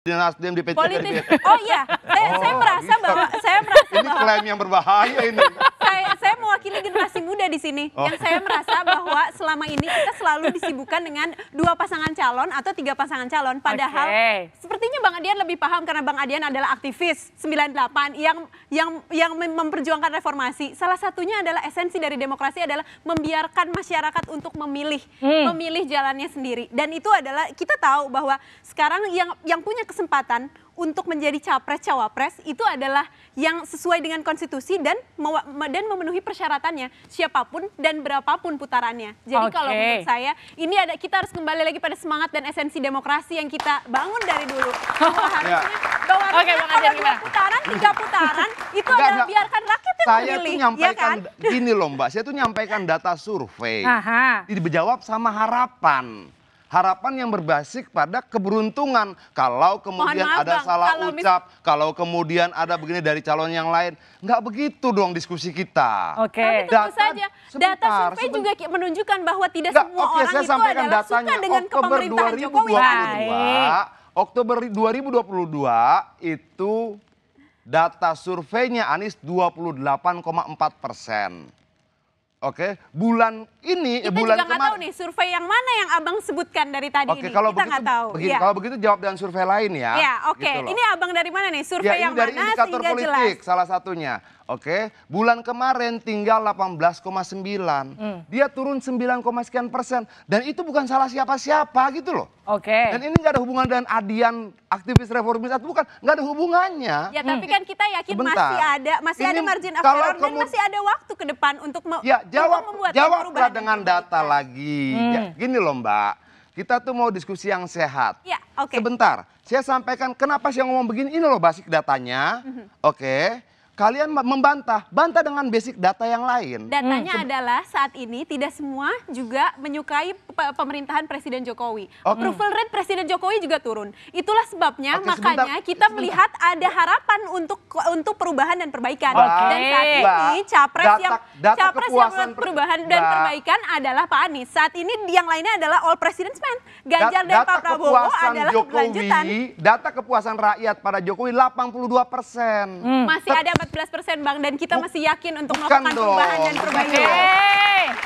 di Nasdem di PCB. Politik. Oh iya, saya merasa bahwa ini klaim yang berbahaya ini. Saya mewakili generasi muda di sini. Yang saya merasa bahwa selama ini kita selalu disibukkan dengan 2 pasangan calon atau 3 pasangan calon. Padahal sepertinya Bang Adian lebih paham karena Bang Adian adalah aktivis 98 yang memperjuangkan reformasi. Salah satunya adalah esensi dari demokrasi adalah membiarkan masyarakat untuk memilih jalannya sendiri. Dan itu adalah kita tahu bahwa sekarang yang punya kesempatan untuk menjadi capres-cawapres itu adalah yang sesuai dengan konstitusi dan memenuhi persyaratannya siapapun dan berapapun putarannya. Jadi kalau menurut saya ini kita harus kembali lagi pada semangat dan esensi demokrasi yang kita bangun dari dulu. Bahwa harusnya kalau 2 putaran, 3 putaran itu adalah biarkan rakyat yang memilih. Saya tuh nyampaikan gini loh Mbak, saya tuh nyampaikan data survei. Dijawab sama harapan. Harapan yang berbasis pada keberuntungan. Kalau kemudian ada salah ucap, kalau kemudian ada begini dari calon yang lain. Nggak begitu dong diskusi kita. Tapi tentu saja, data survei juga menunjukkan bahwa tidak semua orang itu adalah suka dengan kepemerintahan Jokowi. Oktober 2022 itu data surveinya Anies 28,4%. Bulan ini, bulan juga nggak tahu nih survei yang mana yang abang sebutkan dari tadi ini. Kalau kita nggak tahu. Kalau begitu jawab dengan survei lain ya. Gitu ini abang dari mana nih? Survei yang dari mana indikator sehingga politik jelas? salah satunya. Bulan kemarin tinggal 18,9. Dia turun 9, sekian persen. Dan itu bukan salah siapa-siapa gitu loh. Dan ini nggak ada hubungan dengan Adian aktivis reformis atau bukan, nggak ada hubungannya. Ya tapi kan kita yakin masih ada margin of error dan masih ada waktu ke depan untuk jawablah dengan data lagi. Gini loh Mbak, kita tuh mau diskusi yang sehat. Sebentar, saya sampaikan kenapa saya ngomong begini, ini loh basic datanya. Kalian bantah dengan basic data yang lain. Datanya adalah saat ini tidak semua juga menyukai pemerintahan Presiden Jokowi. Approval rate Presiden Jokowi juga turun. Itulah sebabnya makanya kita melihat ada harapan untuk perubahan dan perbaikan. Dan saat ini capres yang perubahan dan perbaikan adalah Pak Anies. Saat ini yang lainnya adalah all president's man. Ganjar dan Pak Prabowo adalah kelanjutan. Data kepuasan rakyat pada Jokowi 82%. Masih ada 14% Bang, dan kita masih yakin untuk melakukan perubahan dan perbaikan.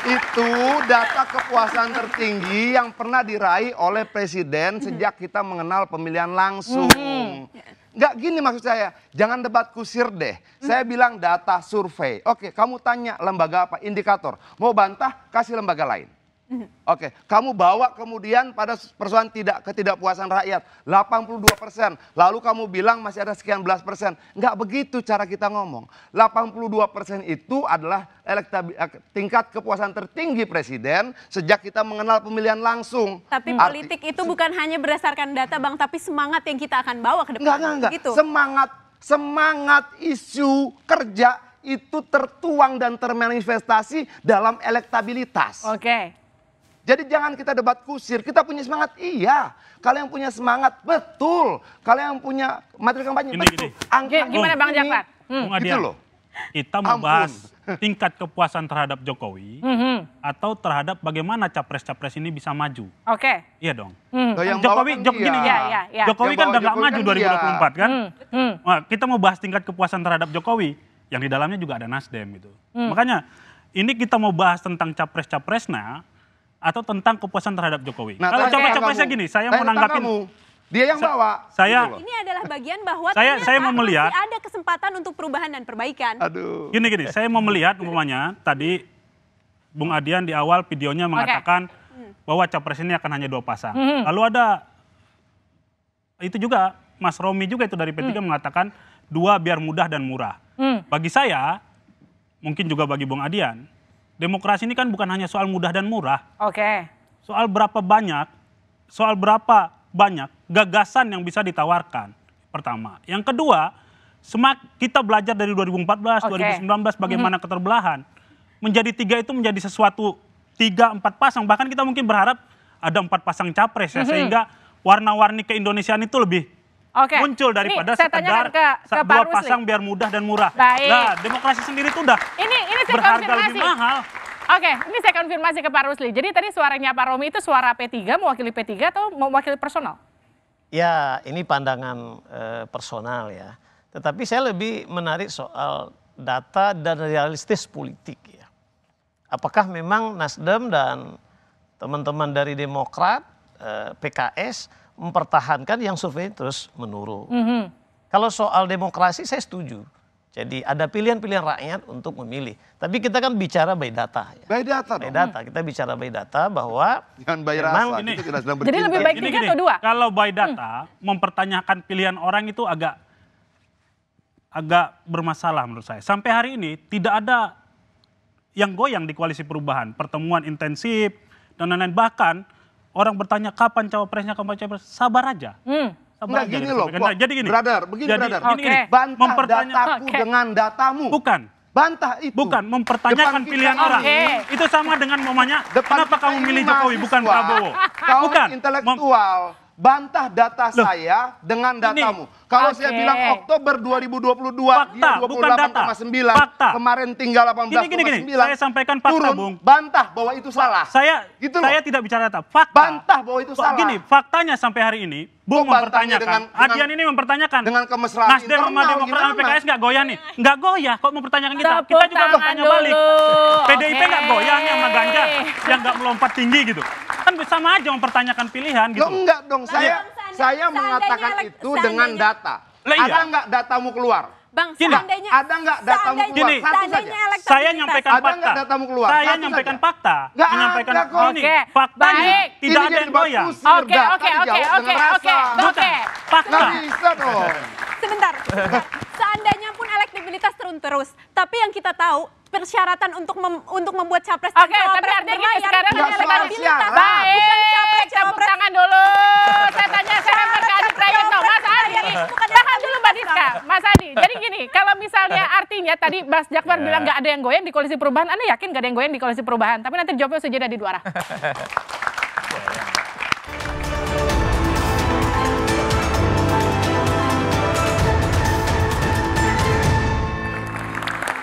Itu data kepuasan tertinggi yang pernah diraih oleh Presiden sejak kita mengenal pemilihan langsung. Nggak gini maksud saya, jangan debat kusir deh. Saya bilang data survei. Kamu tanya lembaga apa, indikator. Mau bantah, kasih lembaga lain. Kamu bawa kemudian pada persoalan ketidakpuasan rakyat 82%, lalu kamu bilang masih ada sekian belas persen. Nggak begitu cara kita ngomong. 82% itu adalah tingkat kepuasan tertinggi Presiden sejak kita mengenal pemilihan langsung. Tapi politik itu bukan hanya berdasarkan data Bang, tapi semangat yang kita akan bawa ke depan. Enggak. Gitu. Semangat isu kerja itu tertuang dan termanifestasi dalam elektabilitas. Jadi jangan kita debat kusir, kita punya semangat, iya. Kalian punya semangat, betul. Kalian punya materi kampanye, betul. Gimana Bang Jafar? Gitu loh. Kita membahas tingkat kepuasan terhadap Jokowi atau terhadap bagaimana capres-capres ini bisa maju. Iya dong. Jokowi kan udah gak maju 2024 kan. Kita mau bahas tingkat kepuasan terhadap Jokowi, yang di dalamnya juga ada Nasdem gitu. Makanya ini kita mau bahas tentang capres-capresnya atau tentang kepuasan terhadap Jokowi. Kalau capres-capresnya gini, saya mau nanggapin. Dia yang bawa. Ini adalah bagian bahwa saya mau melihat masih ada kesempatan untuk perubahan dan perbaikan. Gini, saya mau melihat umpamanya tadi Bung Adian di awal videonya mengatakan bahwa capres ini akan hanya 2 pasang. Lalu ada itu juga Mas Romi juga itu dari P3 mengatakan 2 biar mudah dan murah. Bagi saya, mungkin juga bagi Bung Adian, demokrasi ini kan bukan hanya soal mudah dan murah. Soal berapa banyak gagasan yang bisa ditawarkan. Pertama. Yang kedua, kita belajar dari 2014, 2019 bagaimana keterbelahan. Menjadi 3 itu menjadi sesuatu 3-4 pasang. Bahkan kita mungkin berharap ada 4 pasang capres ya, sehingga warna-warni keindonesiaan itu lebih muncul daripada sekedar 2 pasang biar mudah dan murah. Nah, demokrasi sendiri itu udah berharga lebih mahal. Ini saya konfirmasi ke Pak Rusli. Jadi tadi suaranya Pak Romi itu suara P3, mewakili P3 atau mewakili personal? Ya, ini pandangan personal ya. Tetapi saya lebih menarik soal data dan realistis politik ya. Apakah memang Nasdem dan teman-teman dari Demokrat, PKS mempertahankan yang survei terus menurun. Kalau soal demokrasi saya setuju. Jadi ada pilihan-pilihan rakyat untuk memilih. Tapi kita kan bicara by data. Ya. By data By dong. data, kita bicara by data bahwa Jangan by memang rasa, ini. kita tidak sedang Jadi bercinta. lebih baik Gini, 3 atau 2? Kalau by data mempertanyakan pilihan orang itu agak bermasalah menurut saya. Sampai hari ini tidak ada yang goyang di koalisi perubahan. Pertemuan intensif dan lain-lain. Bahkan orang bertanya kapan cawapresnya, kapan cawapres. Sabar aja. Enggak gini loh, Nah, jadi gini. brother, begini Jadi brother. gini, gini. Bantah Mempertanya- dataku dengan datamu. Bukan. Bantah itu. Bukan, mempertanyakan Depan kita pilihan ini, orang. Itu sama dengan mamanya, depan kenapa kita kamu ini milih Jokowi, bukan mahasiswa, Prabowo? Kaum Bukan. intelektual, bantah data Loh, saya dengan ini. datamu. Kalau saya Oke. bilang Oktober 2022, Fakta, dia bukan data. 28,9, Fakta. kemarin tinggal 18,9. Gini, saya sampaikan fakta, turun, Bung. bantah bahwa itu salah. Saya Gitu loh. saya tidak bicara data, fakta. Bantah bahwa itu salah. Gini, faktanya sampai hari ini, Bung Kok bantahnya mempertanyakan, dengan- Adian ini mempertanyakan. dengan kemesraan Nasdem sama internal Demokrat sama gimana? PKS nggak goyah nih? Nggak goyah, kok mempertanyakan kita? Tepuk Kita juga tangan bertanya dulu. balik. PDIP Oke. nggak goyah nih sama Ganjar yang nggak melompat tinggi gitu. Kan sama aja mempertanyakan pilihan gitu. Lo enggak dong, saya Seandainya mengatakan itu dengan data. Lah iya. Ada enggak datamu keluar? Bang, Gini. seandainya Ada nggak datamu seandainya- keluar? Gini. Satu seandainya saja. elektabilitas- Saya nyampaikan Ada fakta. nggak datamu keluar? Saya Satu nyampaikan saja. fakta. Nggak Menyampaikan ada kok. ini. Oke, Faktanya baik. tidak Ini ada jadi yang goyang. kusir, Oke, data oke, dijawab oke, dengan oke, rasa. oke. Fakta. Nggak bisa dong. Sebentar. Seandainya pun elektabilitas turun terus, tapi yang kita tahu persyaratan untuk membuat capres dan Oke, tapi cawapres artinya gini, berlayar sekarang bukan nggak soal elektabilitas. syarat. Baik, Bukan tepuk cawapres. tangan dulu. Saya tanya, saya lempar ke Adi Prayitno. Mas Adi, tahan dulu Mbak Diska. Mas Adi, jadi gini, kalau misalnya artinya tadi Mas Jakfar bilang nggak ada yang goyang di koalisi perubahan, Anda yakin nggak ada yang goyang di koalisi perubahan? Tapi nanti jawabnya usai jeda di dua arah.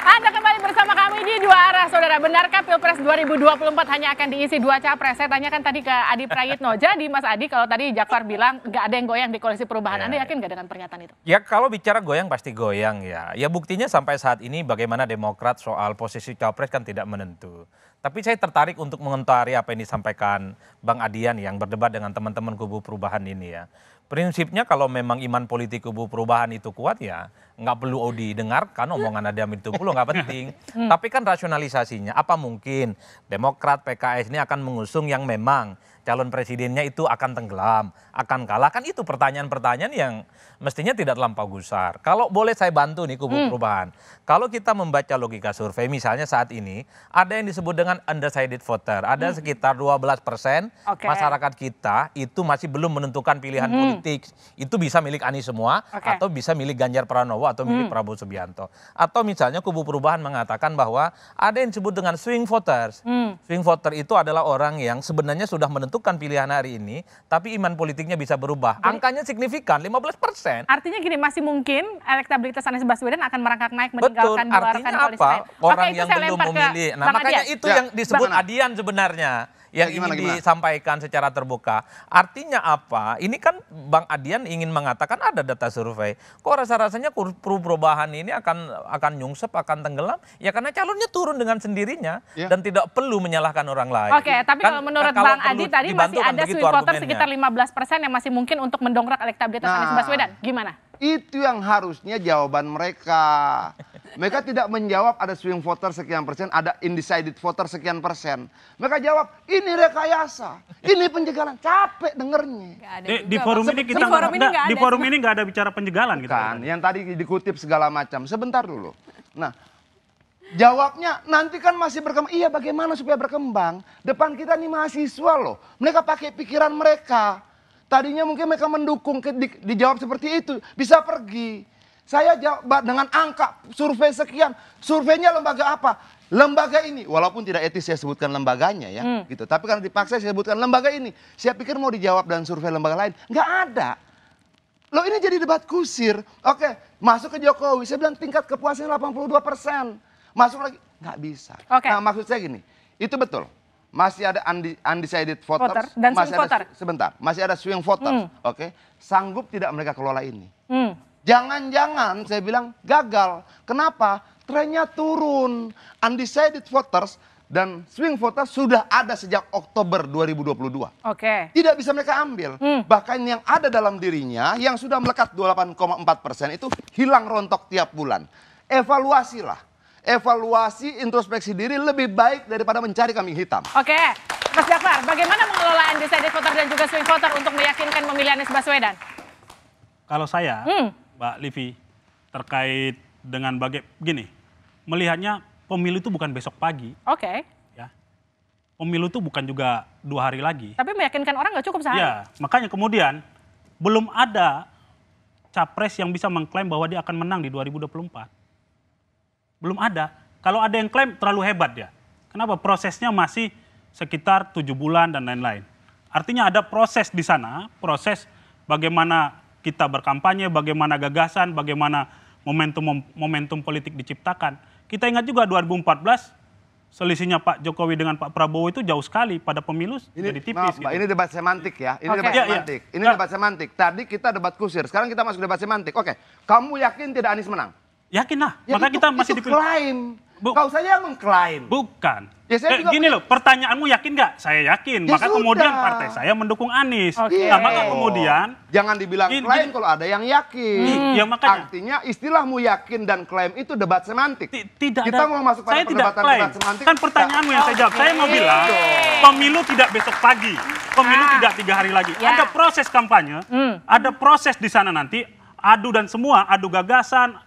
Anda kembali bersama kami di Dua Arah, Saudara. Benarkah Pilpres 2024 hanya akan diisi 2 capres? Saya tanyakan tadi ke Adi Prayitno. Jadi Mas Adi, kalau tadi Jakfar bilang nggak ada yang goyang di koalisi perubahan, Anda yakin nggak dengan pernyataan itu? Ya kalau bicara goyang pasti goyang ya. Ya buktinya sampai saat ini bagaimana Demokrat soal posisi cawapres kan tidak menentu. Tapi saya tertarik untuk mengomentari apa yang disampaikan Bang Adian yang berdebat dengan teman-teman kubu perubahan ini ya. Prinsipnya kalau memang iman politik kubu perubahan itu kuat ya nggak perlu didengarkan omongan Adian itu perlu nggak penting. Tapi kan rasionalisasinya apa mungkin Demokrat PKS ini akan mengusung yang memang calon presidennya itu akan tenggelam, akan kalah. Kan itu pertanyaan-pertanyaan yang mestinya tidak terlampau gusar. Kalau boleh saya bantu nih kubu perubahan. Kalau kita membaca logika survei misalnya saat ini ada yang disebut dengan undecided voter. Ada sekitar 12% Oke. masyarakat kita itu masih belum menentukan pilihan politik. Itu bisa milik Anies semua Oke. atau bisa milik Ganjar Pranowo atau milik Prabowo Subianto. Atau misalnya kubu perubahan mengatakan bahwa ada yang disebut dengan swing voters. Swing voter itu adalah orang yang sebenarnya sudah menentukan pilihan hari ini, tapi iman politiknya bisa berubah. Angkanya signifikan, 15%. Artinya gini, masih mungkin elektabilitas Anies Baswedan akan merangkak naik Betul, meninggalkan dua rekan artinya koalisi apa? lain. Orang Oke, itu yang saya belum lempar ke memilih. Nah Bang makanya Adian. itu Ya, yang disebut gimana? Adian sebenarnya. Yang Ya, gimana, ingin gimana? disampaikan secara terbuka. Artinya apa? Ini kan Bang Adian ingin mengatakan ada data survei. Kok rasa-rasanya perubahan ini akan nyungsep, akan tenggelam? Ya karena calonnya turun dengan sendirinya. Ya. Dan tidak perlu menyalahkan orang lain. Oke, tapi Kan, kalau menurut kalau Bang Adi perlu tadi dibantu masih kan ada begitu swing voter argumennya. sekitar 15% yang masih mungkin untuk mendongkrak elektabilitas Nah. Anies Baswedan. Gimana? Itu yang harusnya jawaban mereka. Mereka tidak menjawab ada swing voter sekian persen, ada undecided voter sekian persen. Mereka jawab, ini rekayasa, ini penjagalan. Capek dengernya. Nggak ada Di juga, forum Bang. ini kita di forum ini nggak di ada. forum ini nggak ada bicara penjagalan gitu. Kan, yang tadi dikutip segala macam. Sebentar dulu. Nah, jawabnya nanti kan masih berkembang. Iya, bagaimana supaya berkembang? Depan kita nih mahasiswa loh. Mereka pakai pikiran mereka. Tadinya mungkin mereka mendukung, dijawab seperti itu. Bisa pergi. Saya jawab dengan angka survei sekian. Surveinya lembaga apa? Lembaga ini. Walaupun tidak etis saya sebutkan lembaganya ya. Gitu. Tapi karena dipaksa saya sebutkan lembaga ini. Saya pikir mau dijawab dan survei lembaga lain. Nggak ada. Loh ini jadi debat kusir. Oke, masuk ke Jokowi. Saya bilang tingkat kepuasan 82%. Masuk lagi, nggak bisa. Oke. Nah maksud saya gini, itu betul. masih ada undecided voters, dan masih swing ada voter. sebentar, masih ada swing voters, oke? Sanggup tidak mereka kelola ini? Hmm. Jangan-jangan saya bilang gagal. Kenapa? Trennya turun. Undecided voters dan swing voters sudah ada sejak Oktober 2022. Oke. Tidak bisa mereka ambil. Bahkan yang ada dalam dirinya yang sudah melekat 28,4% itu hilang rontok tiap bulan. Evaluasilah. Evaluasi introspeksi diri lebih baik daripada mencari kambing hitam. Oke, Mas Jakfar, bagaimana mengelola undecided voter dan juga swing voter untuk meyakinkan memilih Anies Baswedan? Kalau saya, Mbak Livi, terkait dengan gini, melihatnya pemilu itu bukan besok pagi, Oke, ya. Pemilu itu bukan juga 2 hari lagi. tapi meyakinkan orang nggak cukup sehari. Ya, makanya kemudian belum ada capres yang bisa mengklaim bahwa dia akan menang di 2024. Belum ada. Kalau ada yang klaim terlalu hebat ya. Kenapa? Prosesnya masih sekitar 7 bulan dan lain-lain. Artinya ada proses di sana, proses bagaimana kita berkampanye, bagaimana gagasan, bagaimana momentum politik diciptakan. Kita ingat juga 2014 selisihnya Pak Jokowi dengan Pak Prabowo itu jauh sekali pada pemilu jadi tipis. Maaf, Mbak, gitu. ini debat semantik ya. Ini Oke. debat Iya, iya. semantik. Ini Nah. debat semantik. Tadi kita debat kusir, sekarang kita masuk debat semantik. Oke, kamu yakin tidak Anies menang? Yakin lah, Ya, maka itu- kita masih itu dipilih. klaim. Bu- Kau saja yang mengklaim. Bukan. Ya, saya juga Gini loh, pertanyaanmu yakin nggak? Saya yakin. Ya Maka sudah. kemudian partai saya mendukung Anies. Oke. Nah, maka kemudian Jangan dibilang Gini, klaim gini. kalau ada yang yakin. Ya, makanya. Artinya istilahmu yakin dan klaim itu debat semantik. tidak Kita ada. mau masuk pada saya tidak perdebatan klaim. debat semantik. Kan pertanyaanmu yang saya jawab. Saya mau bilang pemilu tidak besok pagi. Pemilu tidak 3 hari lagi. Ya. Ada proses kampanye. Ada proses di sana nanti. Adu dan semua, adu gagasan,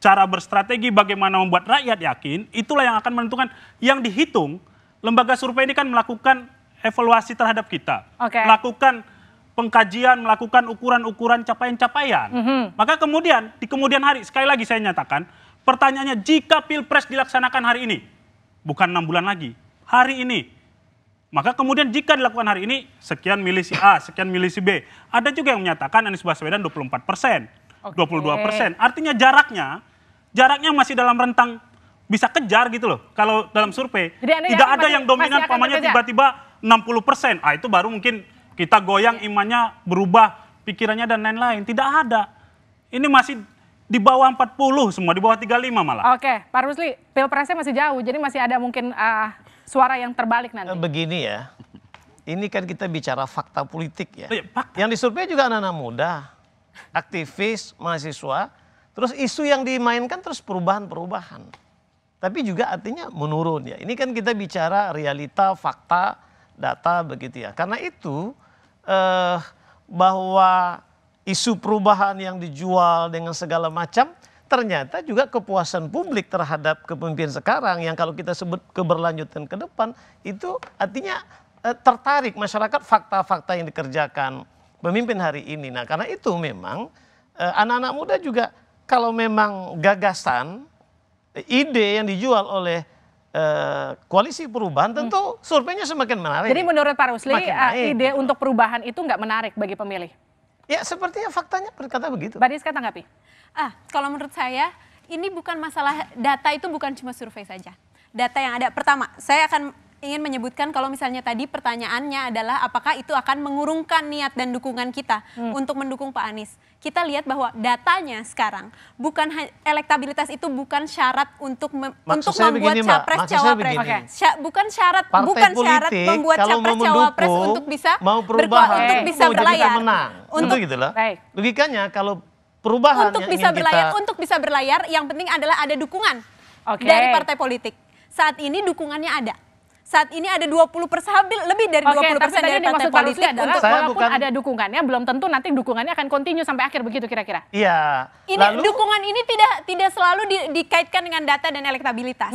cara berstrategi bagaimana membuat rakyat yakin. Itulah yang akan menentukan. Yang dihitung, lembaga survei ini kan melakukan evaluasi terhadap kita. Oke. Melakukan pengkajian, melakukan ukuran-ukuran capaian-capaian. Maka kemudian, di kemudian hari, sekali lagi saya nyatakan, pertanyaannya jika Pilpres dilaksanakan hari ini, bukan 6 bulan lagi, hari ini, maka kemudian jika dilakukan hari ini, sekian milih si A, sekian milih si B. Ada juga yang menyatakan Anies Baswedan 24%, 22%. Artinya jaraknya masih dalam rentang bisa kejar gitu loh. Kalau dalam survei, Jadi Anda tidak yakin ada yang dominan, masih akan pamannya berbeda? tiba-tiba 60%. Ah, itu baru mungkin kita goyang imannya, berubah pikirannya dan lain-lain. Tidak ada. Ini masih di bawah 40 semua, di bawah 35 malah. Oke, Pak Rusli, Pilpresnya masih jauh, jadi masih ada mungkin suara yang terbalik nanti. Begini ya, ini kan kita bicara fakta politik ya. Iya, fakta. Yang disurvei juga anak-anak muda, aktivis, mahasiswa. Terus isu yang dimainkan terus perubahan-perubahan. Tapi juga artinya menurun ya. Ini kan kita bicara realita, fakta, data begitu ya. Karena itu bahwa isu perubahan yang dijual dengan segala macam ternyata juga kepuasan publik terhadap kepemimpinan sekarang yang kalau kita sebut keberlanjutan ke depan itu artinya tertarik masyarakat fakta-fakta yang dikerjakan pemimpin hari ini. Nah karena itu memang anak-anak muda juga kalau memang gagasan, ide yang dijual oleh koalisi perubahan tentu surveinya semakin menarik. Jadi menurut Pak Rusli, Semakin naik, ide gitu. untuk perubahan itu nggak menarik bagi pemilih. Ya sepertinya faktanya berkata begitu. Mbak Diska tanggapi? Kalau menurut saya ini bukan masalah data, itu bukan cuma survei saja. Data yang ada, pertama saya akan ingin menyebutkan kalau misalnya tadi pertanyaannya adalah apakah itu akan mengurungkan niat dan dukungan kita untuk mendukung Pak Anies. Kita lihat bahwa datanya sekarang bukan elektabilitas itu bukan syarat untuk untuk saya membuat begini, Mbak. capres Maksud saya cawapres. begini. Bukan syarat Partai bukan syarat politik membuat kalau capres mau cawapres mendukung, untuk bisa mau perubahan, untuk bisa mau jadi berlayar. kita menang. Untuk Tentu gitu loh. Baik. Logikanya kalau perubahan untuk yang bisa ingin berlayar, kita untuk bisa berlayar yang penting adalah ada dukungan Oke. dari partai politik. Saat ini dukungannya ada. Saat ini ada 20% lebih dari 20% Oke, tapi tadi dari yang partai dimaksud Pak Rusli politik adalah untuk Saya walaupun bukan- ada dukungannya, belum tentu nanti dukungannya akan continue sampai akhir begitu kira-kira. Iya. ini Lalu dukungan ini tidak selalu dikaitkan dengan data dan elektabilitas.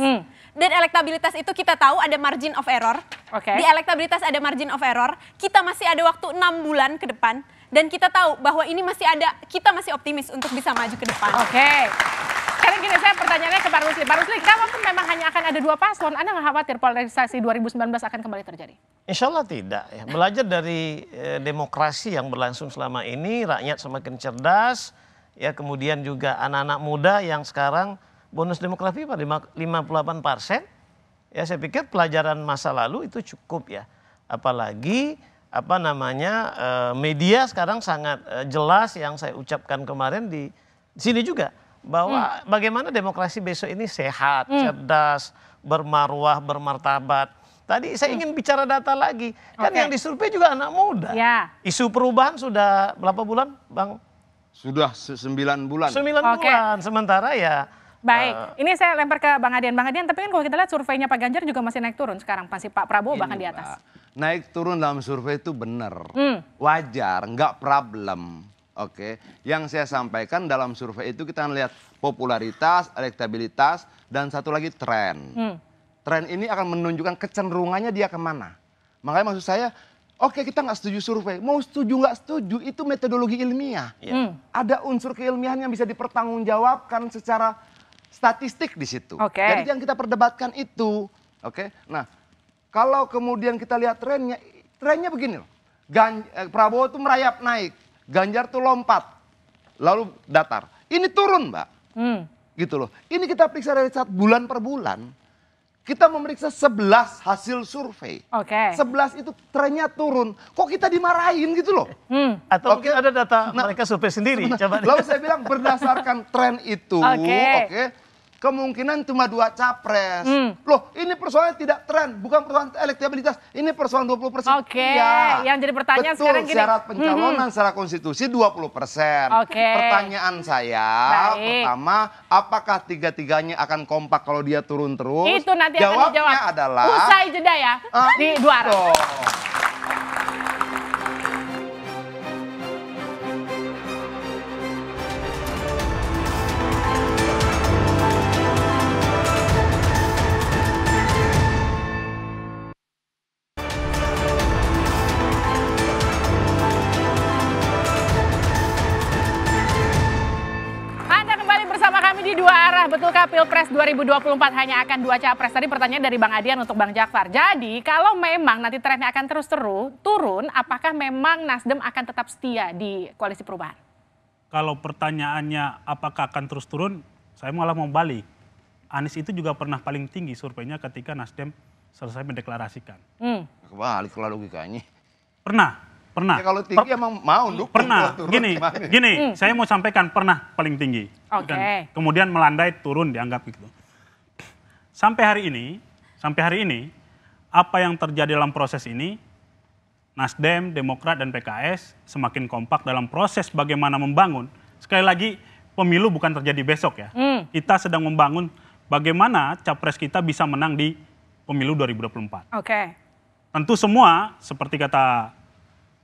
Dan elektabilitas itu kita tahu ada margin of error. Oke. Di elektabilitas ada margin of error. Kita masih ada waktu 6 bulan ke depan dan kita tahu bahwa ini kita masih optimis untuk bisa maju ke depan. Oke. Sekarang gini, saya pertanyaannya ke Pak Rusli. Pak Rusli, kalaupun memang hanya akan ada 2 paslon, Anda nggak khawatir polarisasi 2019 akan kembali terjadi? insya Allah tidak. Ya. Belajar dari demokrasi yang berlangsung selama ini, rakyat semakin cerdas, ya kemudian juga anak-anak muda yang sekarang bonus demografi pada 58%, Ya saya pikir pelajaran masa lalu itu cukup ya. Apalagi media sekarang sangat jelas yang saya ucapkan kemarin di sini juga bahwa bagaimana demokrasi besok ini sehat, cerdas, bermarwah, bermartabat. Tadi saya ingin bicara data lagi. Kan yang disurvei juga anak muda. Ya. Isu perubahan sudah berapa bulan, Bang? Sudah 9 bulan. 9 bulan. Sementara ya. Baik, ini saya lempar ke Bang Adian. Bang Adian, tapi kan kalau kita lihat surveinya Pak Ganjar juga masih naik turun sekarang. Masih Pak Prabowo bahkan di atas. Naik turun dalam survei itu benar. Wajar, nggak problem. Oke, yang saya sampaikan dalam survei itu kita lihat popularitas, elektabilitas, dan satu lagi tren. Tren ini akan menunjukkan kecenderungannya dia kemana. Makanya maksud saya, oke kita nggak setuju survei. Mau setuju nggak setuju itu metodologi ilmiah. Ada unsur keilmiahan yang bisa dipertanggungjawabkan secara statistik di situ. Jadi yang kita perdebatkan itu. Oke, nah kalau kemudian kita lihat trennya begini loh. Prabowo tuh merayap naik, Ganjar tuh lompat, lalu datar. Ini turun Mbak. Gitu loh. Ini kita periksa dari bulan per bulan. Kita memeriksa 11 hasil survei. 11 itu trennya turun. Kok kita dimarahin gitu loh. Atau mungkin ada data mereka survei sendiri. Coba. Lalu saya bilang berdasarkan tren itu, kemungkinan cuma 2 capres. Loh ini persoalannya tidak tren, bukan persoalan elektabilitas. Ini persoalan 20%. Iya. Yang jadi pertanyaan betul, sekarang gini. Syarat pencalonan secara konstitusi 20%. Pertanyaan saya, pertama, apakah tiga-tiganya akan kompak kalau dia turun terus? Itu nanti akan dijawab. Jawabnya adalah usai jeda ya, di 2 arah. Betulkah Pilpres 2024 hanya akan 2 capres? Tadi pertanyaan dari Bang Adian untuk Bang Jakfar. Jadi kalau memang nanti trennya akan terus turun, apakah memang Nasdem akan tetap setia di Koalisi Perubahan? Kalau pertanyaannya apakah akan terus turun, saya malah mau balik. Anies itu juga pernah paling tinggi surveinya ketika Nasdem selesai mendeklarasikan. Kebalik lah logikanya. Pernah. Ya kalau tinggi emang mau dukung. Pernah, gini, saya mau sampaikan pernah paling tinggi. Dan kemudian melandai turun dianggap gitu. Sampai hari ini, apa yang terjadi dalam proses ini, Nasdem, Demokrat, dan PKS semakin kompak dalam proses bagaimana membangun. Sekali lagi, pemilu bukan terjadi besok ya. Kita sedang membangun bagaimana capres kita bisa menang di pemilu 2024. Tentu semua, seperti kata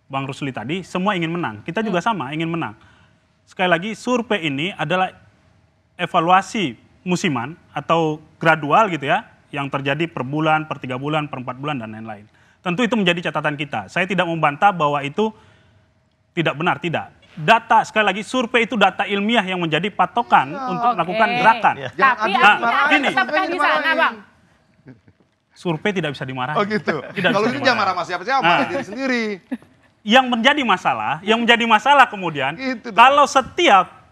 Bang Rusli tadi, semua ingin menang. Kita juga sama, ingin menang. Sekali lagi, survei ini adalah evaluasi musiman atau gradual gitu ya, yang terjadi per bulan, per 3 bulan, per 4 bulan, dan lain-lain. Tentu itu menjadi catatan kita. Saya tidak membantah bahwa itu tidak benar, tidak. Data, sekali lagi, survei itu data ilmiah yang menjadi patokan untuk melakukan gerakan. Tapi gini, tetapkan di sana, Bang. Survei tidak bisa dimarahin. Oh gitu. Kalau itu jangan marah sama siapa-siapa, marah diri sendiri. Yang menjadi masalah kemudian, kalau setiap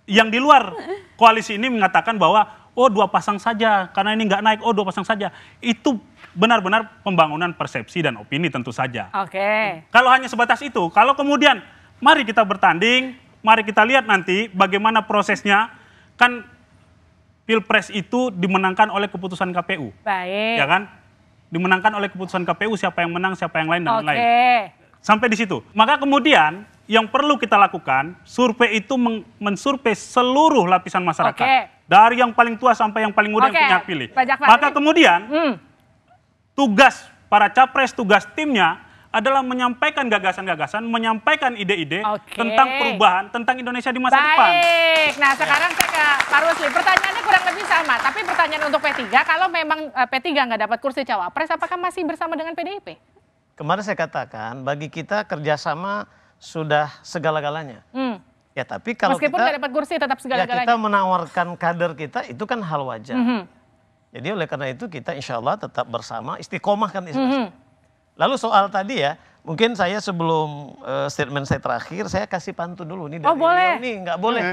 yang di luar koalisi ini mengatakan bahwa, oh 2 pasang saja, karena ini nggak naik, oh 2 pasang saja. Itu benar-benar pembangunan persepsi dan opini tentu saja. Kalau hanya sebatas itu, kalau kemudian mari kita bertanding, mari kita lihat nanti bagaimana prosesnya, kan Pilpres itu dimenangkan oleh keputusan KPU. Ya kan? Dimenangkan oleh keputusan KPU, siapa yang menang, siapa yang lain, dan lain-lain. Sampai di situ. Maka kemudian yang perlu kita lakukan, survei itu mensurvei seluruh lapisan masyarakat. Dari yang paling tua sampai yang paling muda yang punya hak pilih. Maka kemudian tugas para capres, tugas timnya adalah menyampaikan gagasan-gagasan, menyampaikan ide-ide tentang perubahan, tentang Indonesia di masa depan. Nah sekarang saya ke Pak Rusli. Pertanyaannya kurang lebih sama, tapi pertanyaan untuk P3, kalau memang P3 nggak dapat kursi cawapres, apakah masih bersama dengan PDIP? Kemarin saya katakan, bagi kita kerjasama sudah segala-galanya. Ya tapi kalau meskipun nggak dapat kursi tetap segala-galanya. Ya kita menawarkan kader kita itu kan hal wajar. Jadi oleh karena itu kita insya Allah tetap bersama, istiqomah kan istiqomah. Lalu soal tadi ya, mungkin saya sebelum statement saya terakhir, saya kasih pantun dulu nih. Boleh. Ini nggak boleh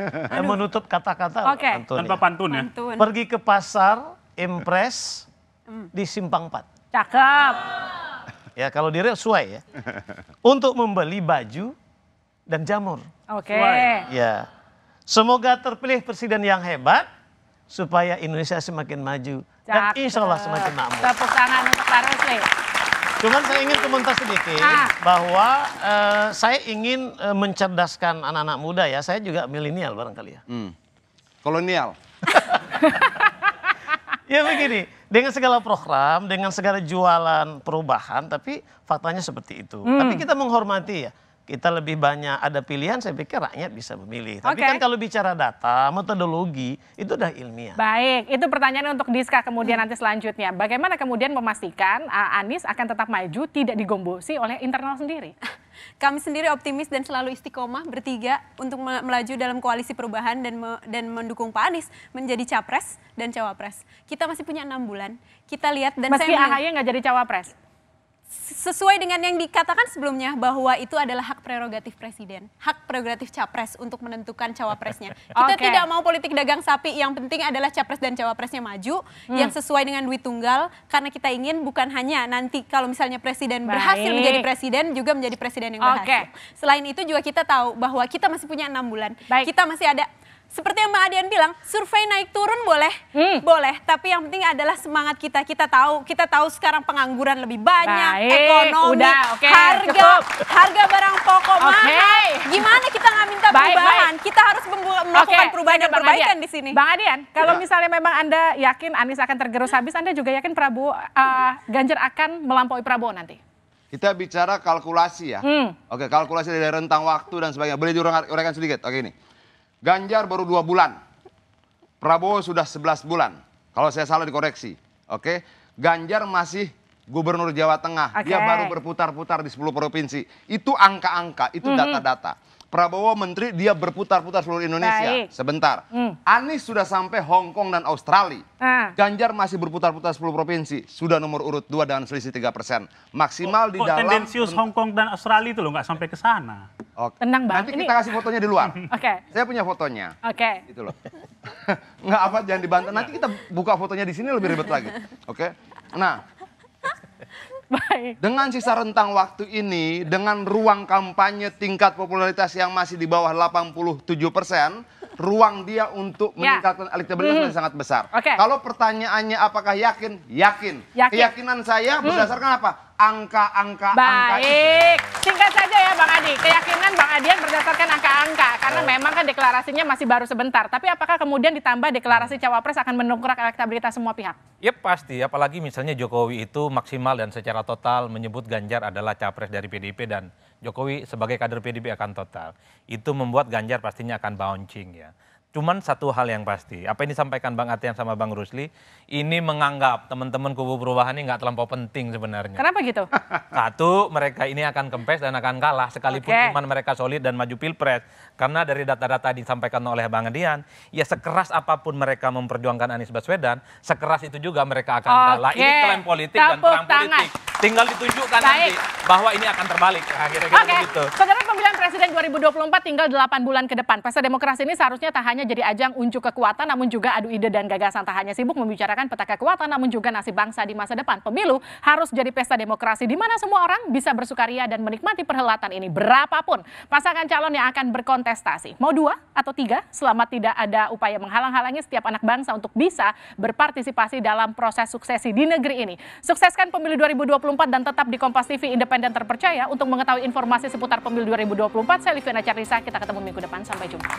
menutup kata-kata. Tanpa pantun ya. Pergi ke pasar, impres, di Simpang 4. Cakep. Ya kalau di Riau Suai ya. Untuk membeli baju dan jamur. Oke. Ya. Semoga terpilih presiden yang hebat supaya Indonesia semakin maju dan insya Allah semakin makmur. Tepuk tangan untuk Pak Rusli. Cuman saya ingin komentar sedikit bahwa saya ingin mencerdaskan anak-anak muda ya. Saya juga milenial barangkali ya. Kolonial. Ya begini, dengan segala program, dengan segala jualan perubahan, tapi faktanya seperti itu. Tapi kita menghormati ya. Kita lebih banyak ada pilihan, saya pikir rakyat bisa memilih. Tapi kan kalau bicara data, metodologi, itu udah ilmiah. Baik, itu pertanyaan untuk Diska kemudian nanti selanjutnya. Bagaimana kemudian memastikan Anies akan tetap maju, tidak digombosi oleh internal sendiri? Kami sendiri optimis dan selalu istiqomah bertiga untuk melaju dalam koalisi perubahan dan mendukung Pak Anies menjadi capres dan cawapres. Kita masih punya 6 bulan. Kita lihat dan meski AHY nggak jadi cawapres? Sesuai dengan yang dikatakan sebelumnya bahwa itu adalah hak prerogatif presiden, hak prerogatif capres untuk menentukan cawapresnya. Kita tidak mau politik dagang sapi, yang penting adalah capres dan cawapresnya maju yang sesuai dengan duit tunggal, karena kita ingin bukan hanya nanti kalau misalnya presiden berhasil menjadi presiden juga menjadi presiden yang berhasil. Selain itu juga kita tahu bahwa kita masih punya 6 bulan. Kita masih ada. Seperti yang Mbak Adian bilang, survei naik turun boleh, boleh. Tapi yang penting adalah semangat kita. Kita tahu sekarang pengangguran lebih banyak, ekonomi, harga barang pokok mahal. Gimana kita nggak minta perubahan? Kita harus melakukan perubahan dan perbaikan di sini. Bang Adian, kalau misalnya memang Anda yakin Anies akan tergerus habis, Anda juga yakin Ganjar akan melampaui Prabowo nanti? Kita bicara kalkulasi ya. Oke, kalkulasi dari rentang waktu dan sebagainya. Boleh diuraikan sedikit? Oke, ini. Ganjar baru 2 bulan, Prabowo sudah 11 bulan. Kalau saya salah dikoreksi. Oke, Ganjar masih gubernur Jawa Tengah. Dia baru berputar-putar di 10 provinsi. Itu angka-angka, itu data-data. Prabowo menteri, dia berputar-putar seluruh Indonesia. Sebentar. Anies sudah sampai Hong Kong dan Australia. Ganjar masih berputar-putar 10 provinsi. Sudah nomor urut 2 dengan selisih 3%. Maksimal di dalam... tendensius Hong Kong dan Australia itu loh, nggak sampai ke sana. Tenang Bang. Nanti kita kasih fotonya di luar. Saya punya fotonya. Gitu loh. Nggak apa, jangan dibantah. Nanti kita buka fotonya di sini lebih ribet lagi. Nah, dengan sisa rentang waktu ini, dengan ruang kampanye tingkat popularitas yang masih di bawah 87%, ruang dia untuk meningkatkan elektabilitas masih sangat besar. Kalau pertanyaannya apakah yakin? Yakin. Keyakinan saya berdasarkan apa? Angka-angka itu. Singkat saja ya Bang Adi, keyakinan Bang Adian berdasarkan angka-angka, karena memang kan deklarasinya masih baru sebentar. Tapi apakah kemudian ditambah deklarasi cawapres akan mendongkrak elektabilitas semua pihak? Ya pasti, apalagi misalnya Jokowi itu maksimal dan secara total menyebut Ganjar adalah capres dari PDIP dan Jokowi sebagai kader PDIP akan total. Itu membuat Ganjar pastinya akan bouncing ya. Cuman satu hal yang pasti, apa yang disampaikan Bang Atian sama Bang Rusli, ini menganggap teman-teman kubu perubahan ini nggak terlampau penting sebenarnya. Kenapa gitu? Satu, mereka ini akan kempes dan akan kalah, sekalipun iman mereka solid dan maju pilpres. Karena dari data-data disampaikan oleh Bang Adian, ya sekeras apapun mereka memperjuangkan Anies Baswedan, sekeras itu juga mereka akan kalah. Ini klaim politik dan perang politik. Tinggal ditunjukkan nanti bahwa ini akan terbalik. Kira-kira begitu. Saudara, pemilihan presiden 2024 tinggal 8 bulan ke depan. Pesta demokrasi ini seharusnya tak hanya jadi ajang unjuk kekuatan, namun juga adu ide dan gagasan. Tak hanya sibuk membicarakan peta kekuatan, namun juga nasib bangsa di masa depan. Pemilu harus jadi pesta demokrasi di mana semua orang bisa bersukaria dan menikmati perhelatan ini berapapun pasangan calon yang akan berkontestasi. Mau 2 atau 3, selama tidak ada upaya menghalang-halangi setiap anak bangsa untuk bisa berpartisipasi dalam proses suksesi di negeri ini. Sukseskan pemilu 2024 dan tetap di Kompas TV independen terpercaya. Untuk mengetahui informasi seputar pemilu 2024, saya Liviana Charlisa. Kita ketemu minggu depan. Sampai jumpa.